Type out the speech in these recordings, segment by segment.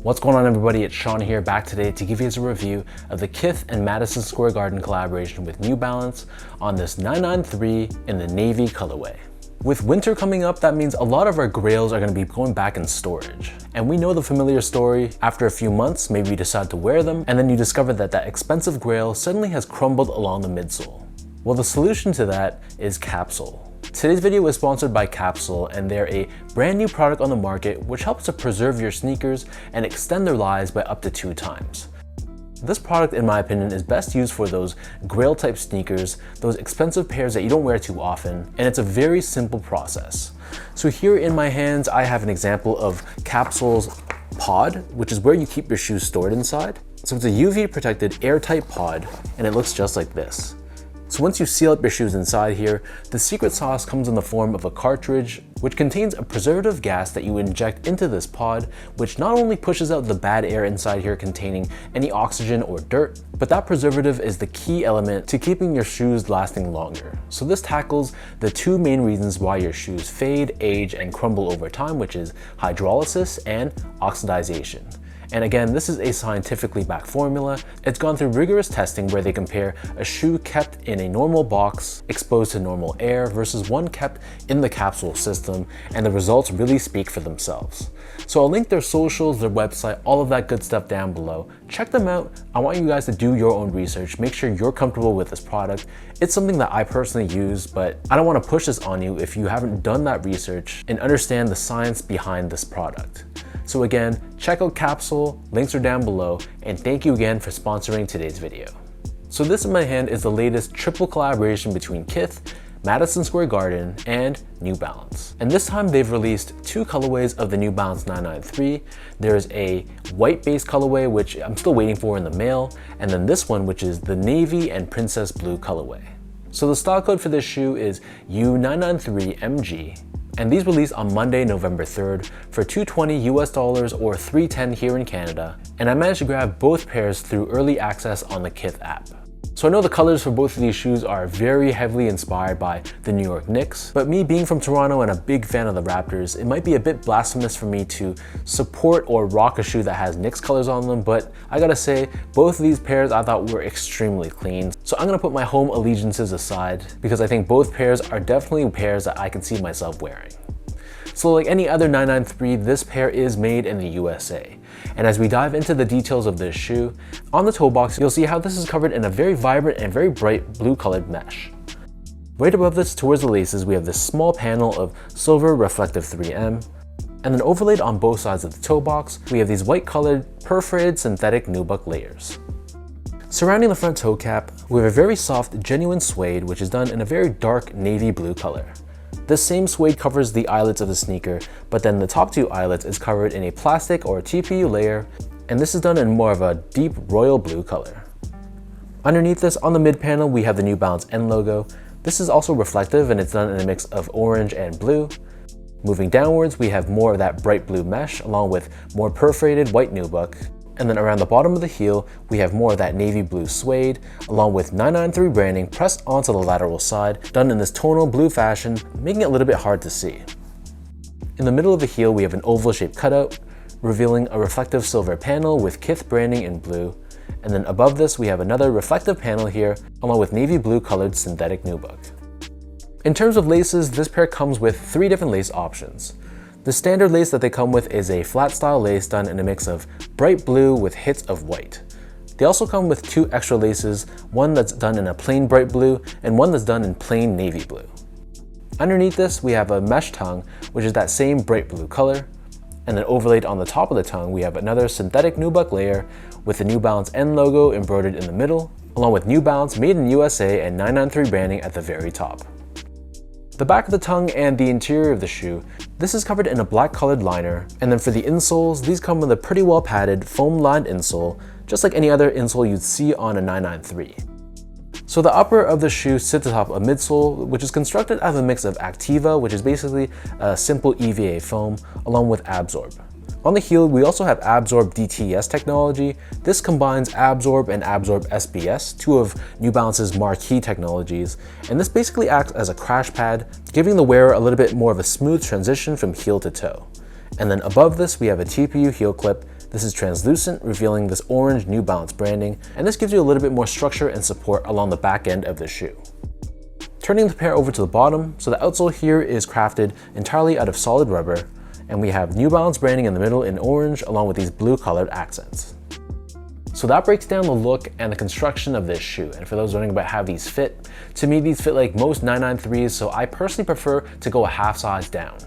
What's going on, everybody? It's Sean here, back today to give you guys a review of the Kith and Madison Square Garden collaboration with New Balance on this 993 in the navy colorway. With winter coming up, that means a lot of our grails are going to be going back in storage. And we know the familiar story. After a few months, maybe you decide to wear them, and then you discover that that expensive grail suddenly has crumbled along the midsole. Well, the solution to that is Capsule. Today's video is sponsored by Capsule, and they're a brand new product on the market which helps to preserve your sneakers and extend their lives by up to 2 times. This product, in my opinion, is best used for those grail type sneakers, those expensive pairs that you don't wear too often, and it's a very simple process. So here in my hands, I have an example of Capsule's pod, which is where you keep your shoes stored inside. So it's a UV protected airtight pod, and it looks just like this. So once you seal up your shoes inside here, the secret sauce comes in the form of a cartridge which contains a preservative gas that you inject into this pod, which not only pushes out the bad air inside here containing any oxygen or dirt, but that preservative is the key element to keeping your shoes lasting longer. So this tackles the 2 main reasons why your shoes fade, age, and crumble over time, which is hydrolysis and oxidization. And again, this is a scientifically backed formula. It's gone through rigorous testing where they compare a shoe kept in a normal box exposed to normal air versus one kept in the capsule system, and the results really speak for themselves. So I'll link their socials, their website, all of that good stuff down below. Check them out. I want you guys to do your own research. Make sure you're comfortable with this product. It's something that I personally use, but I don't want to push this on you if you haven't done that research and understand the science behind this product. So again, check out Capsule, links are down below, and thank you again for sponsoring today's video. So this in my hand is the latest triple collaboration between Kith, Madison Square Garden, and New Balance. And this time they've released 2 colorways of the New Balance 993. There's a white base colorway, which I'm still waiting for in the mail, and then this one, which is the navy and princess blue colorway. So the stock code for this shoe is U993MG. And these released on Monday, November 3rd for $220 US or $310 here in Canada. And I managed to grab both pairs through early access on the Kith app. So I know the colors for both of these shoes are very heavily inspired by the New York Knicks, but me being from Toronto and a big fan of the Raptors, it might be a bit blasphemous for me to support or rock a shoe that has Knicks colors on them, but I gotta say, both of these pairs I thought were extremely clean. So I'm gonna put my home allegiances aside because I think both pairs are definitely pairs that I can see myself wearing. So like any other 993, this pair is made in the USA. And as we dive into the details of this shoe, on the toe box, you'll see how this is covered in a very vibrant and very bright blue colored mesh. Right above this, towards the laces, we have this small panel of silver reflective 3M. And then overlaid on both sides of the toe box, we have these white colored perforated synthetic nubuck layers. Surrounding the front toe cap, we have a very soft, genuine suede, which is done in a very dark navy blue color. This same suede covers the eyelets of the sneaker, but then the top 2 eyelets is covered in a plastic or TPU layer, and this is done in more of a deep royal blue color. Underneath this, on the mid panel, we have the New Balance N logo. This is also reflective, and it's done in a mix of orange and blue. Moving downwards, we have more of that bright blue mesh, along with more perforated white nubuck. And then around the bottom of the heel, we have more of that navy blue suede, along with 993 branding pressed onto the lateral side, done in this tonal blue fashion, making it a little bit hard to see. In the middle of the heel, we have an oval shaped cutout, revealing a reflective silver panel with Kith branding in blue. And then above this, we have another reflective panel here, along with navy blue colored synthetic nubuck. In terms of laces, this pair comes with 3 different lace options. The standard lace that they come with is a flat style lace done in a mix of bright blue with hits of white. They also come with 2 extra laces, one that's done in a plain bright blue and one that's done in plain navy blue. Underneath this, we have a mesh tongue, which is that same bright blue color. And then overlaid on the top of the tongue, we have another synthetic nubuck layer with the New Balance N logo embroidered in the middle, along with New Balance Made in USA and 993 branding at the very top. The back of the tongue and the interior of the shoe, this is covered in a black colored liner, and then for the insoles, these come with a pretty well padded foam lined insole, just like any other insole you'd see on a 993. So the upper of the shoe sits atop a midsole, which is constructed out of a mix of Activa, which is basically a simple EVA foam, along with Absorb. On the heel, we also have Absorb DTS technology. This combines Absorb and Absorb SBS, 2 of New Balance's marquee technologies, and this basically acts as a crash pad, giving the wearer a little bit more of a smooth transition from heel to toe. And then above this, we have a TPU heel clip This is translucent, revealing this orange New Balance branding, and this gives you a little bit more structure and support along the back end of the shoe. Turning the pair over to the bottom, so the outsole here is crafted entirely out of solid rubber, and we have New Balance branding in the middle in orange along with these blue colored accents. So that breaks down the look and the construction of this shoe. And for those wondering about how these fit, to me these fit like most 993s, so I personally prefer to go a half size down.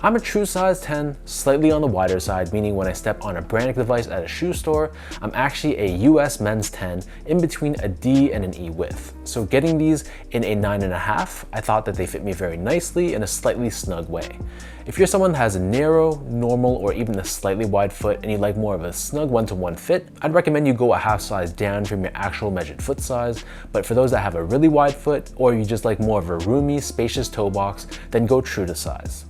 I'm a true size 10, slightly on the wider side, meaning when I step on a branded device at a shoe store, I'm actually a US men's 10 in between a D and an E width. So getting these in a 9.5, I thought that they fit me very nicely in a slightly snug way. If you're someone that has a narrow, normal, or even a slightly wide foot and you like more of a snug one-to-one fit, I'd recommend you go a half size down from your actual measured foot size. But for those that have a really wide foot, or you just like more of a roomy, spacious toe box, then go true to size.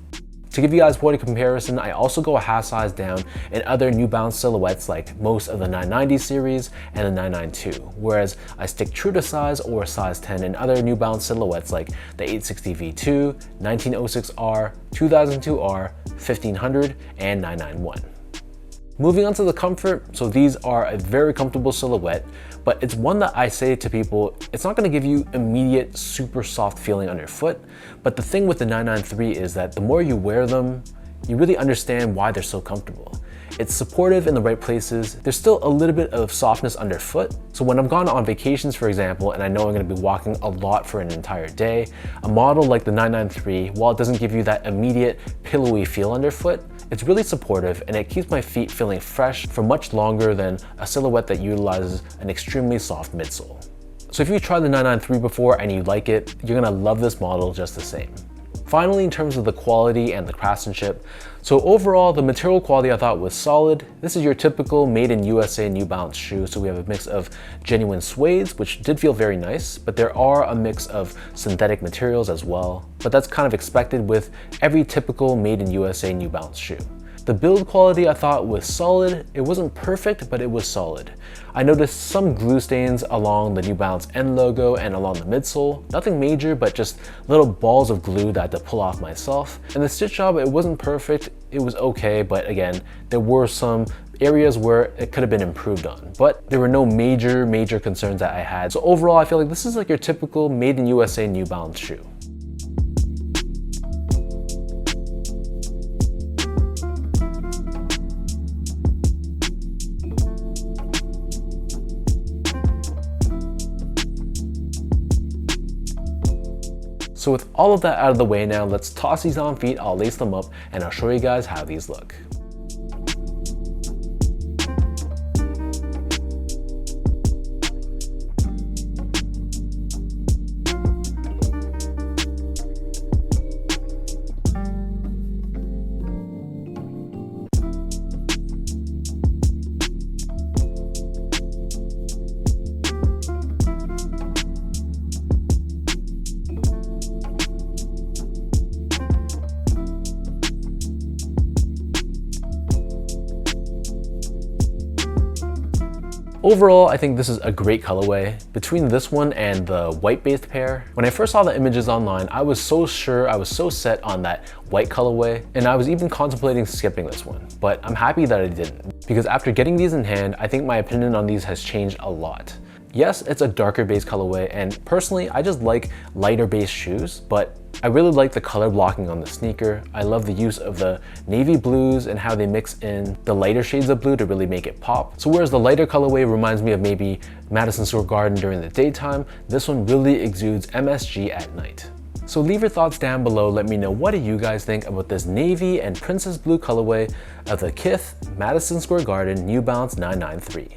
To give you guys point of comparison, I also go a half size down in other New Balance silhouettes like most of the 990 series and the 992, whereas I stick true to size or size 10 in other New Balance silhouettes like the 860 V2, 1906R, 2002R, 1500, and 991. Moving on to the comfort, so these are a very comfortable silhouette, but it's one that I say to people, it's not going to give you immediate super soft feeling on your foot, but the thing with the 993 is that the more you wear them, you really understand why they're so comfortable. It's supportive in the right places. There's still a little bit of softness underfoot. So when I've gone on vacations, for example, and I know I'm going to be walking a lot for an entire day, a model like the 993, while it doesn't give you that immediate pillowy feel underfoot, it's really supportive and it keeps my feet feeling fresh for much longer than a silhouette that utilizes an extremely soft midsole. So if you tried the 993 before and you like it, you're gonna love this model just the same. Finally, in terms of the quality and the craftsmanship, so overall the material quality I thought was solid. This is your typical made in USA New Balance shoe, so we have a mix of genuine suedes, which did feel very nice, but there are a mix of synthetic materials as well, but that's kind of expected with every typical made in USA New Balance shoe. The build quality I thought was solid. It wasn't perfect, but it was solid. I noticed some glue stains along the New Balance end logo and along the midsole. Nothing major, but just little balls of glue that I had to pull off myself. And the stitch job, it wasn't perfect. It was okay, but again, there were some areas where it could have been improved on, but there were no major concerns that I had. So overall, I feel like this is like your typical made in USA New Balance shoe. So with all of that out of the way now, let's toss these on feet, I'll lace them up, and I'll show you guys how these look. Overall, I think this is a great colorway. Between this one and the white-based pair, when I first saw the images online, I was so sure, I was so set on that white colorway, and I was even contemplating skipping this one. But I'm happy that I didn't, because after getting these in hand, I think my opinion on these has changed a lot. Yes, it's a darker base colorway, and personally, I just like lighter base shoes, but I really like the color blocking on the sneaker. I love the use of the navy blues and how they mix in the lighter shades of blue to really make it pop. So whereas the lighter colorway reminds me of maybe Madison Square Garden during the daytime, this one really exudes MSG at night. So leave your thoughts down below. Let me know, what do you guys think about this navy and princess blue colorway of the Kith Madison Square Garden New Balance 993?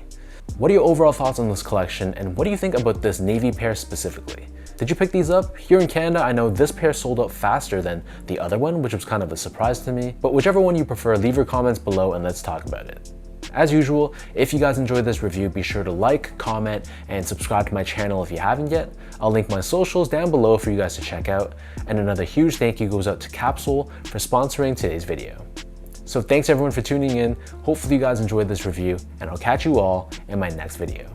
What are your overall thoughts on this collection, and what do you think about this navy pair specifically? Did you pick these up? Here in Canada, I know this pair sold out faster than the other one, which was kind of a surprise to me. But whichever one you prefer, leave your comments below and let's talk about it. As usual, if you guys enjoyed this review, be sure to like, comment, and subscribe to my channel if you haven't yet. I'll link my socials down below for you guys to check out. And another huge thank you goes out to Capsule for sponsoring today's video. So thanks everyone for tuning in. Hopefully you guys enjoyed this review, and I'll catch you all in my next video.